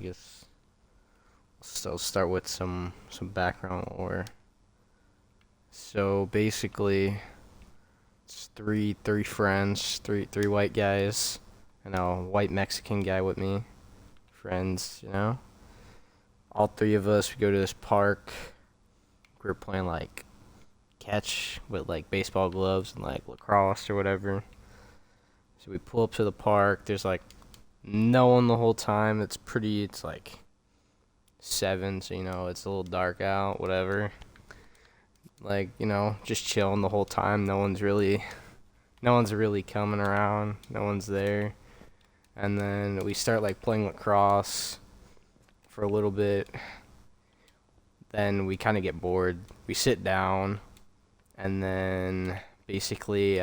I guess I'll start with some background lore. So basically, it's three friends, three white guys, and a white Mexican guy with me. Friends, you know. All three of us, we go to this park. We were playing like catch with like baseball gloves and like lacrosse or whatever. So we pull up to the park. There's like no one the whole time. It's like 7, so it's a little dark out, whatever. Like, just chilling the whole time. No one's really coming around. No one's there. And then we start like playing lacrosse for a little bit. Then we kind of get bored. We sit down, and then basically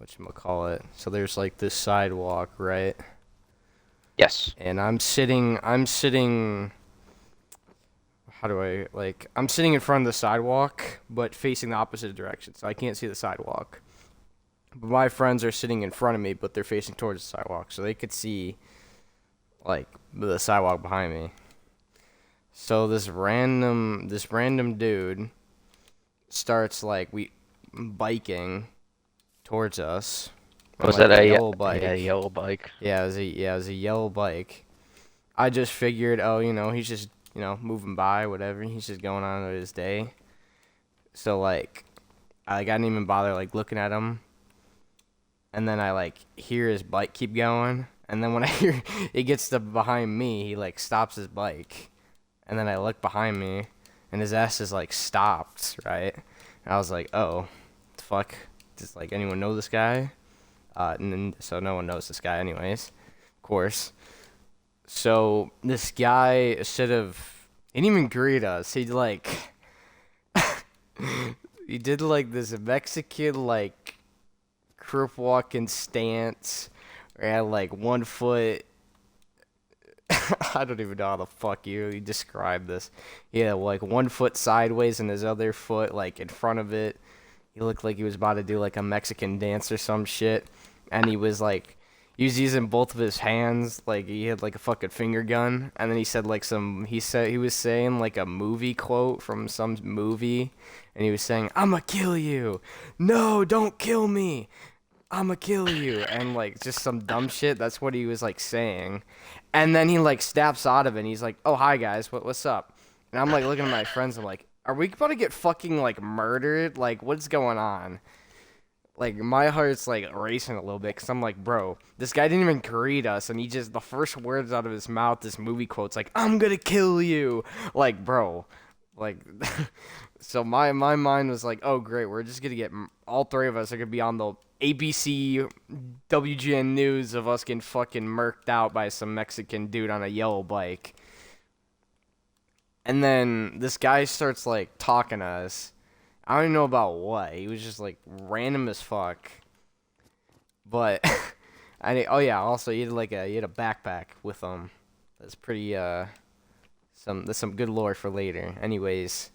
whatchamacallit. So there's like this sidewalk, right? Yes. And I'm sitting I'm sitting in front of the sidewalk, but facing the opposite direction, so I can't see the sidewalk. But my friends are sitting in front of me, but they're facing towards the sidewalk, so they could see, like, the sidewalk behind me. So this random dude starts, like, biking towards us on, Was like, that a a yellow yeah, bike. yellow bike? Yeah, it was a yellow bike. I just figured, oh, he's just, moving by, whatever. He's just going on with his day. So, like, I didn't even bother, like, looking at him. And then I, like, hear his bike keep going. And then when I hear it gets to behind me, he, like, stops his bike. And then I look behind me, and his ass is, like, stopped, right? And I was like, oh, the fuck? Does, like, anyone know this guy? So no one knows this guy anyways, of course. So this guy, he didn't even greet us. He did like this Mexican like crip walking stance. Where he had like one foot. I don't even know how the fuck you describe this. Yeah, like one foot sideways and his other foot like in front of it. He looked like he was about to do like a Mexican dance or some shit. And he was using both of his hands, like he had like a fucking finger gun. And then he was saying like a movie quote from some movie. And he was saying, "I'ma kill you. No, don't kill me. I'ma kill you." And like just some dumb shit. That's what he was like saying. And then he like snaps out of it and he's like, "Oh, hi guys. What's up?" And I'm like looking at my friends. I'm like, "Are we about to get fucking like murdered? Like what's going on?" Like my heart's like racing a little bit because I'm like, bro, this guy didn't even greet us, and the first words out of his mouth, this movie quote's like, "I'm gonna kill you," like, bro, like, so my mind was like, oh great, we're just gonna get all three of us are gonna be on the ABC WGN news of us getting fucking murked out by some Mexican dude on a yellow bike, and then this guy starts like talking to us. I don't even know about what. He was just like random as fuck. But oh yeah, also he had a backpack with him. That's pretty that's some good lore for later. Anyways,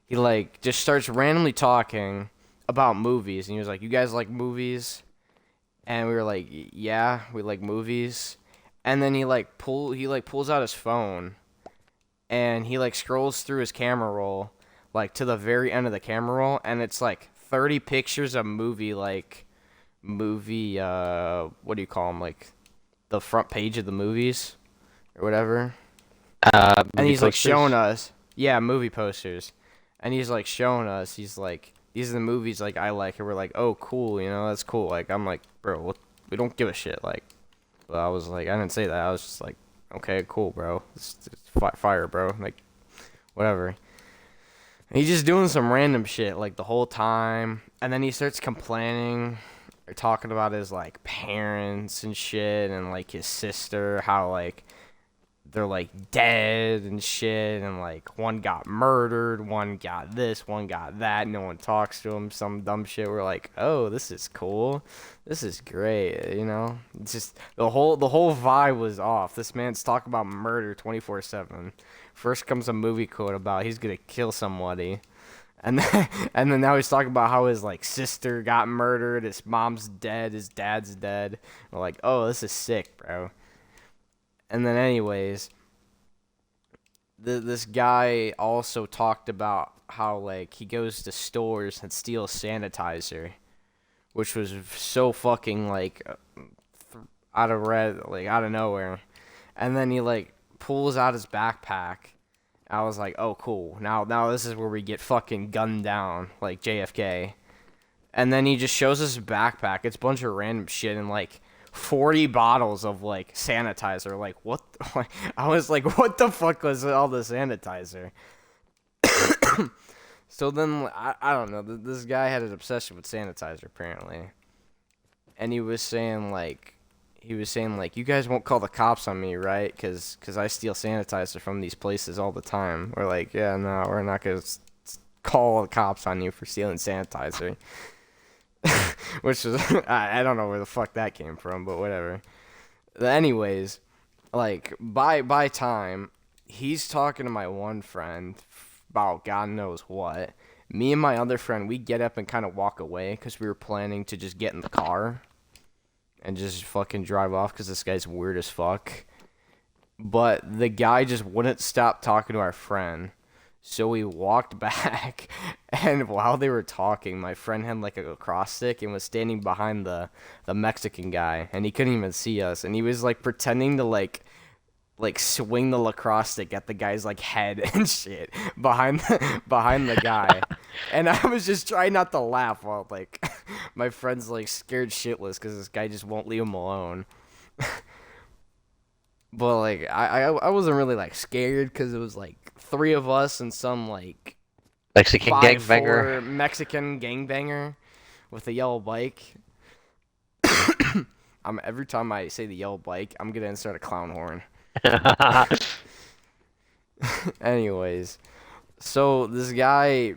he like just starts randomly talking about movies and he was like, "You guys like movies?" And we were like, "Yeah, we like movies." And then he pulls out his phone and he like scrolls through his camera roll like to the very end of the camera roll and it's like 30 pictures of movie what do you call them, like the front page of the movies or whatever. And Movie he's like showing posters. us, yeah, movie posters. And he's like showing us, he's like, these are the movies like I like, and we're like, oh cool, that's cool. Like I'm like, bro, we don't give a shit. Like, but I was like, I didn't say that. I was just like, okay, cool, bro. It's fire, bro. Like whatever. And he's just doing some random shit like the whole time, and then he starts complaining or talking about his like parents and shit, and like his sister, how like they're like dead and shit, and like one got murdered, one got this, one got that. No one talks to him. Some dumb shit. We're like, oh, this is cool, this is great. It's just the whole vibe was off. This man's talking about murder 24/7. First comes a movie quote about he's gonna kill somebody, and then and then now he's talking about how his like sister got murdered, his mom's dead, his dad's dead. We're like, oh, this is sick, bro. And then anyways, this guy also talked about how like he goes to stores and steals sanitizer, which was so fucking like out of nowhere. And then he like pulls out his backpack. I was like, oh cool. Now this is where we get fucking gunned down like JFK. And then he just shows us his backpack. It's a bunch of random shit and like 40 bottles of like sanitizer. Like what? I was like, what the fuck was all the sanitizer? So then I don't know. This guy had an obsession with sanitizer apparently, and he was saying like you guys won't call the cops on me, right? Cause I steal sanitizer from these places all the time. We're like, yeah, no, we're not gonna call the cops on you for stealing sanitizer. Which is I don't know where the fuck that came from, but whatever. Anyways, like by time he's talking to my one friend about God knows what. Me and my other friend, we get up and kind of walk away because we were planning to just get in the car and just fucking drive off because this guy's weird as fuck. But the guy just wouldn't stop talking to our friend. So we walked back, and while they were talking, my friend had like a lacrosse stick and was standing behind the Mexican guy, and he couldn't even see us, and he was like pretending to like swing the lacrosse stick at the guy's like head and shit behind the guy, and I was just trying not to laugh while like my friend's like scared shitless because this guy just won't leave him alone. But like I wasn't really like scared because it was like three of us and some like Mexican gangbanger. 5'4" Mexican gangbanger with a yellow bike. Every time I say the yellow bike, I'm gonna insert a clown horn. Anyways, so this guy,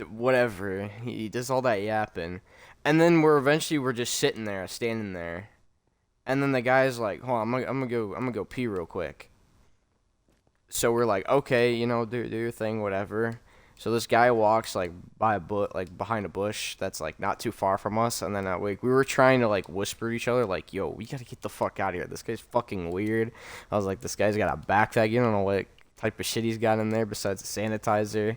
whatever, he does all that yapping, and then we're just sitting there, standing there, and then the guy's like, "Hold on, I'm gonna go pee real quick." So we're like, "Okay, do your thing, whatever." So this guy walks like behind a bush that's like not too far from us, and then we were trying to like whisper to each other like, "Yo, we gotta get the fuck out of here. This guy's fucking weird." I was like, "This guy's got a backpack. You don't know what type of shit he's got in there besides the sanitizer."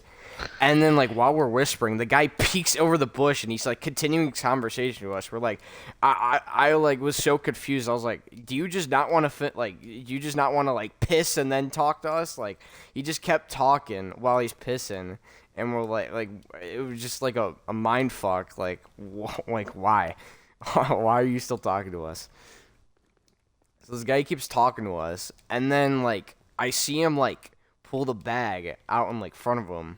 And then like while we're whispering, the guy peeks over the bush and he's like continuing conversation to us. We're like, I like was so confused. I was like, "Do you just not want to do you just not want to like piss and then talk to us?" Like he just kept talking while he's pissing. And we're like it was just like a mind fuck. Like, like why? Why are you still talking to us? So this guy keeps talking to us, and then like I see him like pull the bag out in like front of him,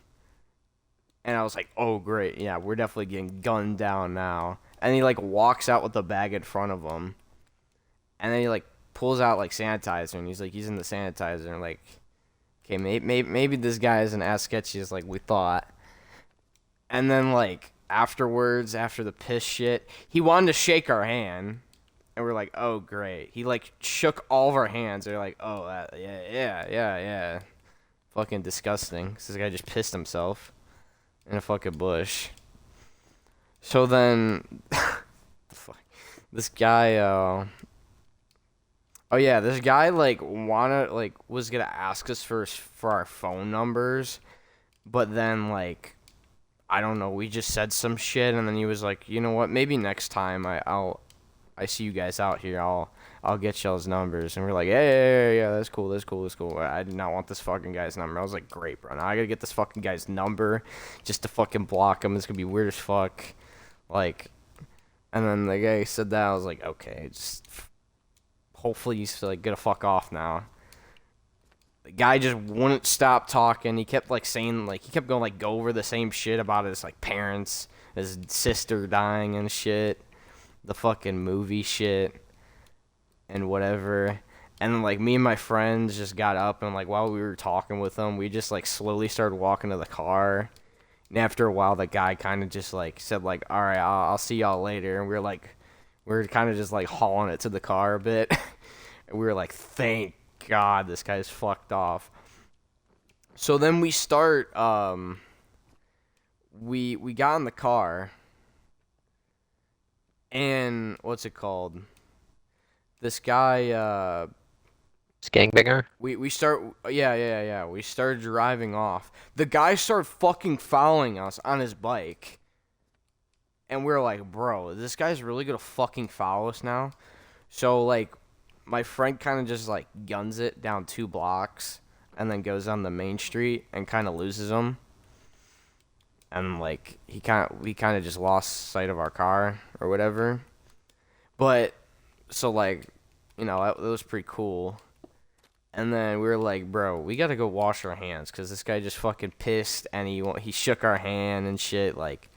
and I was like, oh great, yeah, we're definitely getting gunned down now. And he like walks out with the bag in front of him, and then he like pulls out like sanitizer, and he's like using the sanitizer, and like, okay, maybe this guy isn't as sketchy as like we thought. And then like afterwards, after the piss shit, he wanted to shake our hand, and we're like, oh great. He like shook all of our hands. They're like, oh yeah, fucking disgusting. 'Cause this guy just pissed himself in a fucking bush. So then, this guy, oh yeah, this guy was gonna ask us for our phone numbers, but then like I don't know, we just said some shit, and then he was like, you know what, maybe next time I see you guys out here, I'll get y'all's numbers. And we're like, yeah, that's cool. I did not want this fucking guy's number. I was like, great, bro. Now I gotta get this fucking guy's number just to fucking block him. It's gonna be weird as fuck. Like, and then the guy said that. I was like, okay, just hopefully he's like gonna fuck off now. The guy just wouldn't stop talking. He kept like saying like he kept going like go over the same shit about his like parents, his sister dying and shit, the fucking movie shit and whatever. And then, like me and my friends just got up, and like while we were talking with him, we just like slowly started walking to the car. And after a while, the guy kind of just like said like, all right, I'll see y'all later. And we were kind of just like hauling it to the car a bit. And we were like, thank God this guy's fucked off. So then we start we got in the car, and what's it called? This guy It's Gangbanger. We start yeah. We started driving off. The guy started fucking following us on his bike. And we are like, bro, this guy's really gonna fucking follow us now. So like my friend kind of just like guns it down 2 blocks and then goes on the main street and kind of loses him. And like we kind of just lost sight of our car or whatever. But so like, that was pretty cool. And then we were like, bro, we gotta go wash our hands because this guy just fucking pissed and he shook our hand and shit, like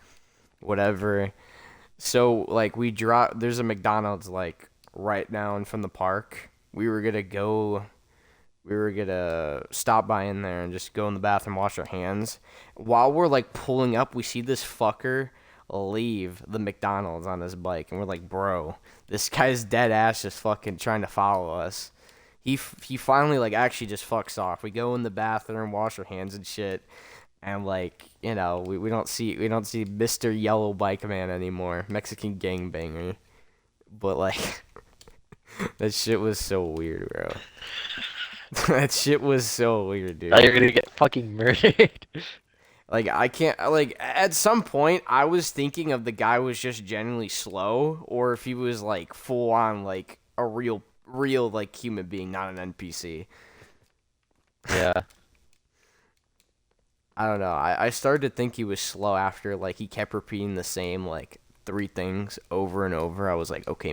whatever. So like there's a McDonald's like right down from the park. We were gonna stop by in there and just go in the bathroom, wash our hands. While we're like pulling up, we see this fucker leave the McDonald's on his bike, and we're like, bro, this guy's dead ass just fucking trying to follow us. He finally like actually just fucks off. We go in the bathroom, wash our hands and shit, and like we don't see Mr. Yellow Bike Man anymore, Mexican Gangbanger, but like that shit was so weird, bro. That shit was so weird, dude. Now you're gonna get fucking murdered. Like I can't like at some point I was thinking of the guy was just genuinely slow or if he was like full on like a real like human being, not an NPC. Yeah. I don't know. I started to think he was slow after like he kept repeating the same like 3 things over and over. I was like, okay,